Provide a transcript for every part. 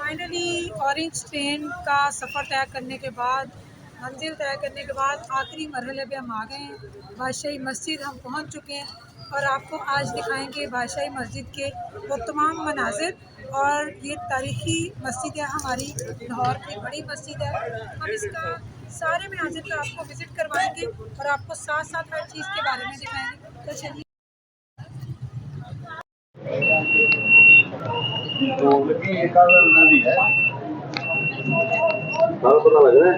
Finally orange train का सफ़र तय करने के बाद, मंजिल तय करने के बाद आखिरी मरहले पे हम आ गए हैं। बादशाही मस्जिद हम पहुंच चुके हैं और आपको आज दिखाएंगे बादशाही मस्जिद के वो तमाम मनाजिर। और ये तारीख़ी मस्जिद है, हमारी लाहौर की बड़ी मस्जिद है। हम इसका सारे मनाजिर का आपको विज़िट करवाएंगे और आपको साथ साथ हर चीज़ के बारे में दिखाएंगे। तो चलिए। पता लग रहा है।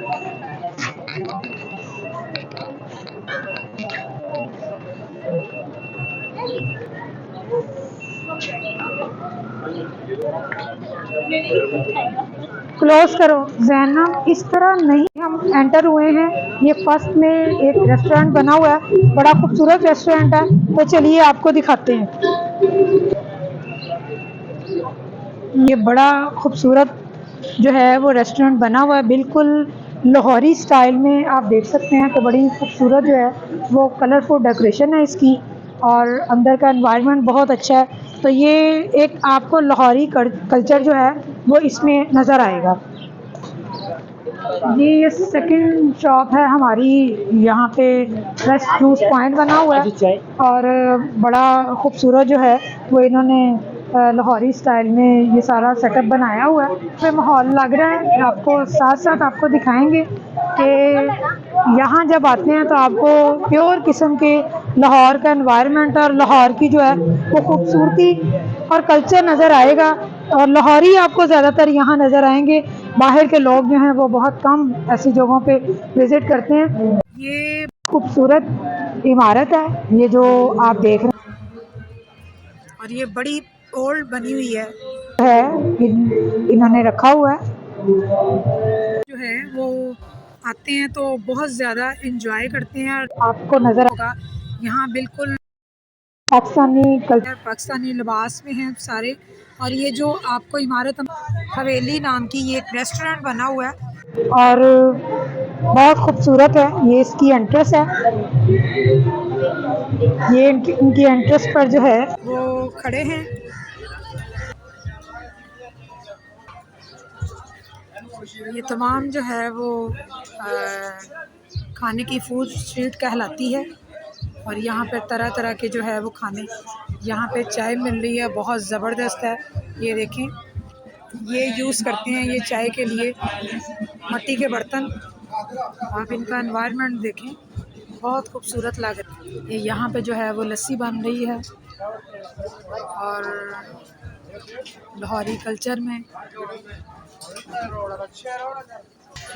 क्लोज करो जैना, इस तरह नहीं। हम एंटर हुए हैं, ये फर्स्ट में एक रेस्टोरेंट बना हुआ है, बड़ा खूबसूरत रेस्टोरेंट है। तो चलिए आपको दिखाते हैं। ये बड़ा खूबसूरत जो है वो रेस्टोरेंट बना हुआ है, बिल्कुल लाहौरी स्टाइल में आप देख सकते हैं। तो बड़ी खूबसूरत जो है वो कलरफुल डेकोरेशन है इसकी, और अंदर का एनवायरनमेंट बहुत अच्छा है। तो ये एक आपको लाहौरी कल्चर जो है वो इसमें नज़र आएगा। ये सेकंड शॉप है हमारी, यहाँ पे फ्रेश जूस पॉइंट बना हुआ है और बड़ा खूबसूरत जो है वो इन्होंने लाहौरी स्टाइल में ये सारा सेटअप बनाया हुआ है। पे माहौल लग रहा है, आपको साथ साथ आपको दिखाएंगे कि यहाँ जब आते हैं तो आपको प्योर किस्म के लाहौर का एनवायरनमेंट और लाहौर की जो है वो खूबसूरती और कल्चर नज़र आएगा। और लाहौरी आपको ज़्यादातर यहाँ नज़र आएंगे, बाहर के लोग जो हैं वो बहुत कम ऐसी जगहों पे विज़िट करते हैं। ये खूबसूरत इमारत है ये जो आप देख रहे हैं, और ये बड़ी ओल्ड बनी हुई है, इन्होंने रखा हुआ है। जो है वो आते हैं तो बहुत ज़्यादा इंजॉय करते हैं। और आपको नज़र होगा यहाँ बिल्कुल पाकिस्तानी लिबास में हैं सारे। और ये जो आपको इमारत हवेली नाम की ये एक रेस्टोरेंट बना हुआ है और बहुत खूबसूरत है। ये इसकी एंट्रेंस है, ये इनकी एंट्रेंस पर जो है वो खड़े हैं। ये तमाम जो है वो खाने की फूड स्ट्रीट कहलाती है। और यहाँ पे तरह तरह के जो है वो खाने, यहाँ पे चाय मिल रही है, बहुत ज़बरदस्त है। ये देखें, ये यूज़ करते हैं ये चाय के लिए मिट्टी के बर्तन। आप इनका एनवायरनमेंट देखें, बहुत खूबसूरत लग रहा है। ये यहाँ पे जो है वो लस्सी बन रही है और लाहौरी कल्चर में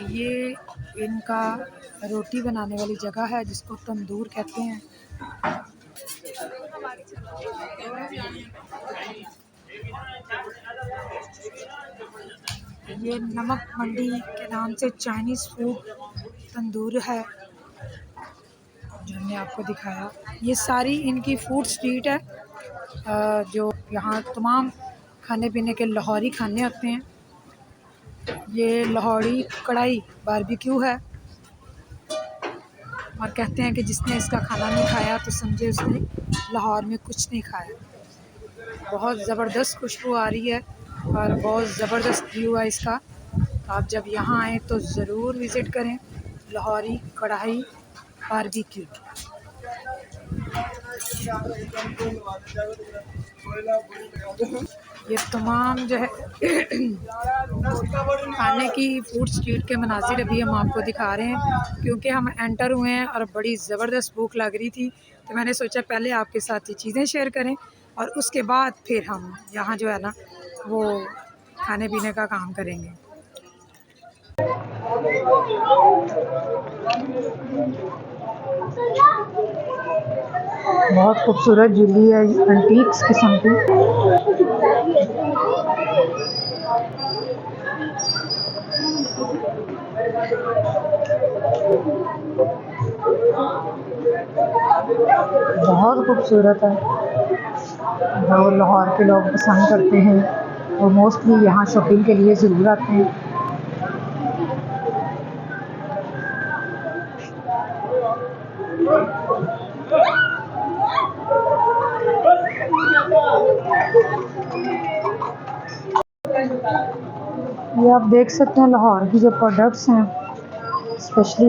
ये इनका रोटी बनाने वाली जगह है जिसको तंदूर कहते हैं। ये नमक मंडी के नाम से चाइनीज़ फूड तंदूर है जो हमने आपको दिखाया। ये सारी इनकी फूड स्ट्रीट है, जो यहाँ तमाम खाने पीने के लाहौरी खाने होते हैं। ये लाहौरी कढ़ाई बारबेक्यू है और कहते हैं कि जिसने इसका खाना नहीं खाया तो समझे उसने लाहौर में कुछ नहीं खाया। बहुत ज़बरदस्त खुशबू आ रही है और बहुत ज़बरदस्त व्यू है इसका। आप जब यहाँ आएँ तो ज़रूर विज़िट करें लाहौरी कढ़ाई बारबेक्यू। ये तमाम जो है खाने की फूड स्ट्रीट के मनाजिर अभी हम आपको दिखा रहे हैं, क्योंकि हम एंटर हुए हैं और बड़ी ज़बरदस्त भूख लग रही थी। तो मैंने सोचा पहले आपके साथ ये चीज़ें शेयर करें और उसके बाद फिर हम यहाँ जो है ना वो खाने पीने का काम करेंगे। बहुत खूबसूरत झिल्ली है, एंटीक्स किस्म की। बहुत खूबसूरत है, जो लाहौर के लोग पसंद करते हैं और मोस्टली यहाँ शॉपिंग के लिए ज़रूर आते हैं। ये आप देख सकते हैं लाहौर की जो प्रोडक्ट्स हैं, स्पेशली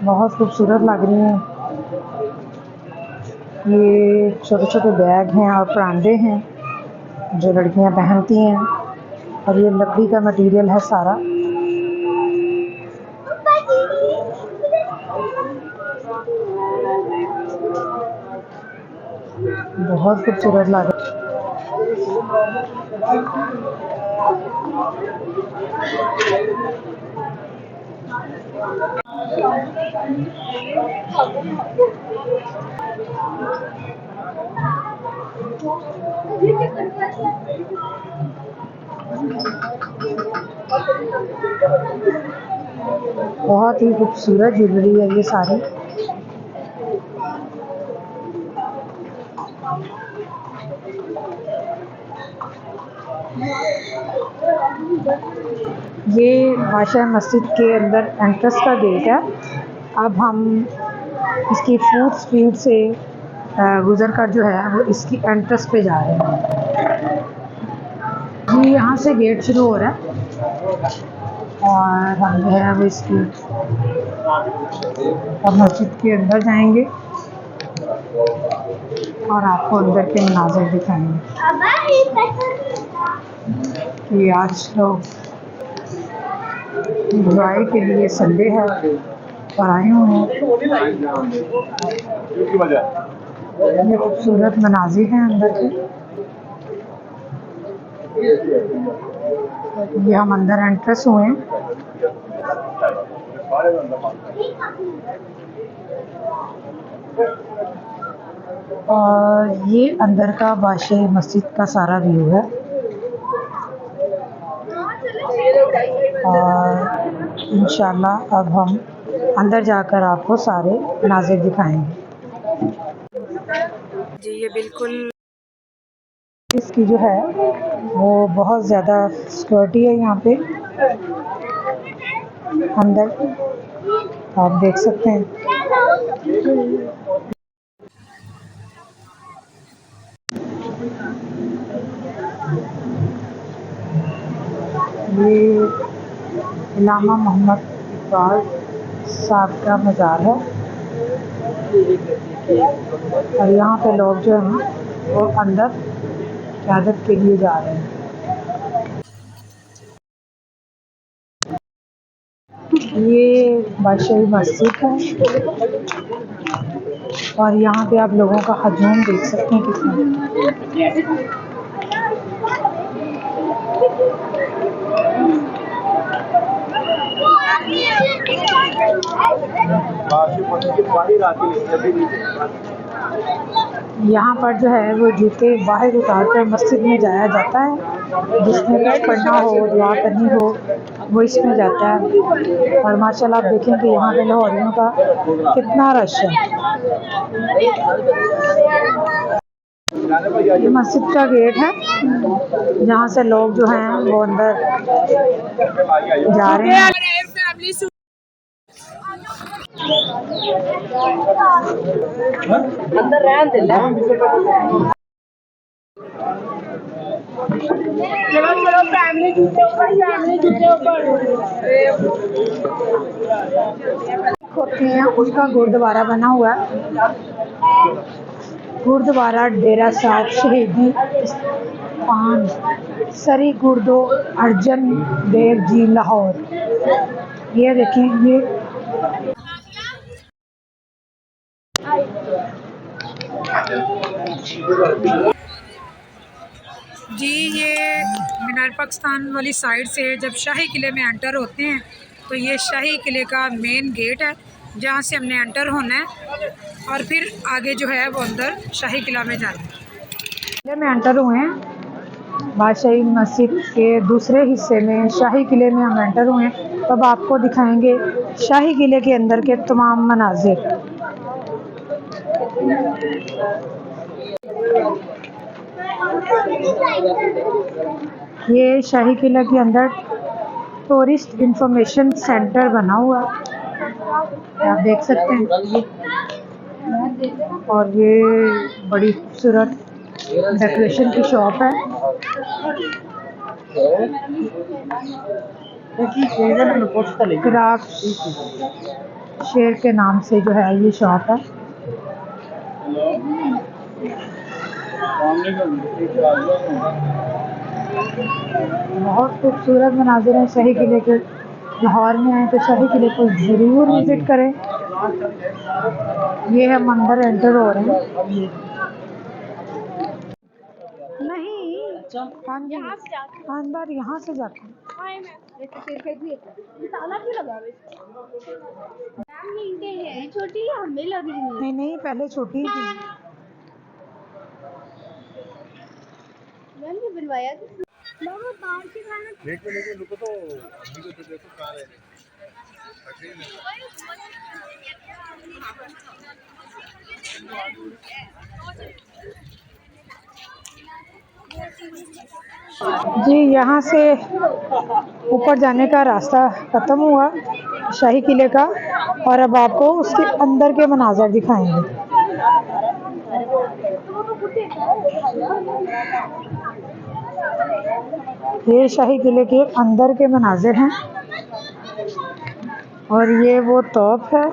बहुत खूबसूरत लग रही हैं। ये छोटे छोटे बैग हैं और परांदे हैं जो लड़कियां पहनती हैं, और ये लकड़ी का मटेरियल है सारा। बहुत खूबसूरत लग रहा है। बहुत ही खूबसूरत ज्वेलरी है ये सारी। ये बादशाह मस्जिद के अंदर एंट्रेंस का गेट है। अब हम इसकी फूड स्ट्रीट से गुजर कर जो है वो इसकी एंट्रेंस पे जा रहे हैं। जी यहाँ से गेट शुरू हो रहा है और हम जो है वो इसकी अब मस्जिद के अंदर जाएंगे और आपको अंदर के मनाज़िर दिखाएंगे। ये आज लोग एंजॉय के लिए संडे है और आए हुए हैं। ये खूबसूरत मनाज़िर हैं अंदर के। ये हम अंदर एंट्रेंस हुए हैं। और ये अंदर का बादशाह मस्जिद का सारा व्यू है। और इंशाल्लाह अब हम अंदर जाकर आपको सारे मनाज़िर दिखाएंगे। जी ये बिल्कुल इसकी जो है वो बहुत ज़्यादा सिक्योरिटी है यहाँ पे अंदर, आप देख सकते हैं। ये इलामा मोहम्मद इकबाल साहब का मज़ार है और यहाँ पे लोग जो हैं वो अंदर इबादत के लिए जा रहे हैं। ये बादशाही मस्जिद है और यहाँ पे आप लोगों का हजूम देख सकते हैं कितना। यहाँ पर जो है वो जूते बाहर उतार कर मस्जिद में जाया जाता है। जिसने कुछ पढ़ना हो, दुआ करनी हो, वो इसमें जाता है। और माशाल्लाह आप देखें कि यहाँ पे लाहौरियों का कितना रश है। ये मस्जिद का गेट है जहाँ से लोग जो हैं वो अंदर जा रहे हैं। अंदर रहन दे। चलो चलो फैमिली जूते ऊपर होते हैं। उसका गुरुद्वारा बना हुआ है, गुरुद्वारा डेरा साहिब शहीदी स्थान सरी गुरुदो अर्जन देव जी लाहौर। ये देखें ये जी ये मीनार पाकिस्तान वाली साइड से जब शाही किले में एंटर होते हैं तो ये शाही किले का मेन गेट है जहाँ से हमने एंटर होना है और फिर आगे जो है वो अंदर शाही किला में जाना है। किले में एंटर हुए हैं, बादशाही मस्जिद के दूसरे हिस्से में शाही किले में हम एंटर हुए हैं। तब आपको दिखाएंगे शाही किले के अंदर के तमाम मनाजिर। ये शाही किला के अंदर टूरिस्ट इंफॉर्मेशन सेंटर बना हुआ आप देख सकते हैं। और ये बड़ी खूबसूरत डेकोरेशन की शॉप है। क्राफ्ट शेर के नाम से जो है ये शॉप है। बहुत खूबसूरत मनाजिर हैं शाही किले के। लाहौर में आए तो शाही किले को ज़रूर विज़िट करें। ये हम अंदर एंटर हो रहे हैं। नहीं अंदर यहाँ से जाते हैं। छोटी हमें लगी नहीं नहीं पहले छोटी थी। बनवाया बाहर से खाना लेकिन रुको तो अभी तो देखो कहाँ है। जी यहाँ से ऊपर जाने का रास्ता ख़त्म हुआ शाही किले का, और अब आपको उसके अंदर के मनाज़र दिखाएंगे। ये शाही किले के अंदर के मनाज़र हैं, और ये वो तोप है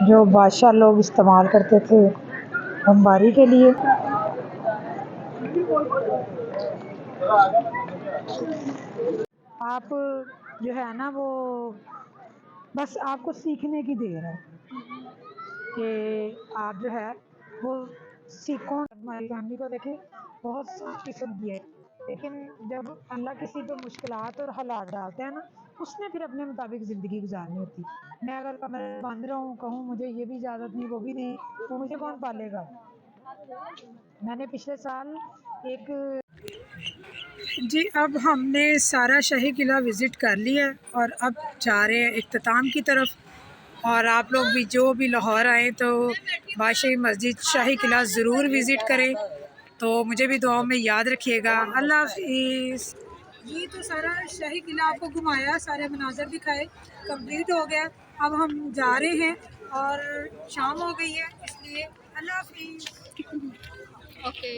जो बादशाह लोग इस्तेमाल करते थे बमबारी के लिए। आप जो है ना वो बस आपको सीखने की देर है कि आप जो है वो सीखो। हमारी फैमिली को देखें बहुत साफ किस्म है, लेकिन जब अल्लाह किसी पे मुश्किलात और हालात डालते हैं ना, उसने फिर अपने मुताबिक ज़िंदगी गुजारनी होती। मैं अगर कमरे बंद रहा हूँ, कहूँ मुझे ये भी इजाज़त नहीं वो भी नहीं, तो मुझे कौन पालेगा। मैंने पिछले साल एक जी अब हमने सारा शाही किला विज़िट कर लिया है और अब जा रहे हैं इख्तिताम की तरफ। और आप लोग भी जो भी लाहौर आएँ तो बादशाही मस्जिद शाही किला ज़रूर विज़िट करें। तो मुझे भी दुआओं में याद रखिएगा। अल्लाह हाफ़िज़। ये तो सारा शाही किला आपको घुमाया, सारे मनाज़र दिखाए, कंप्लीट हो गया। अब हम जा रहे हैं और शाम हो गई है, इसलिए अल्लाह हाफ़िज़। ओके।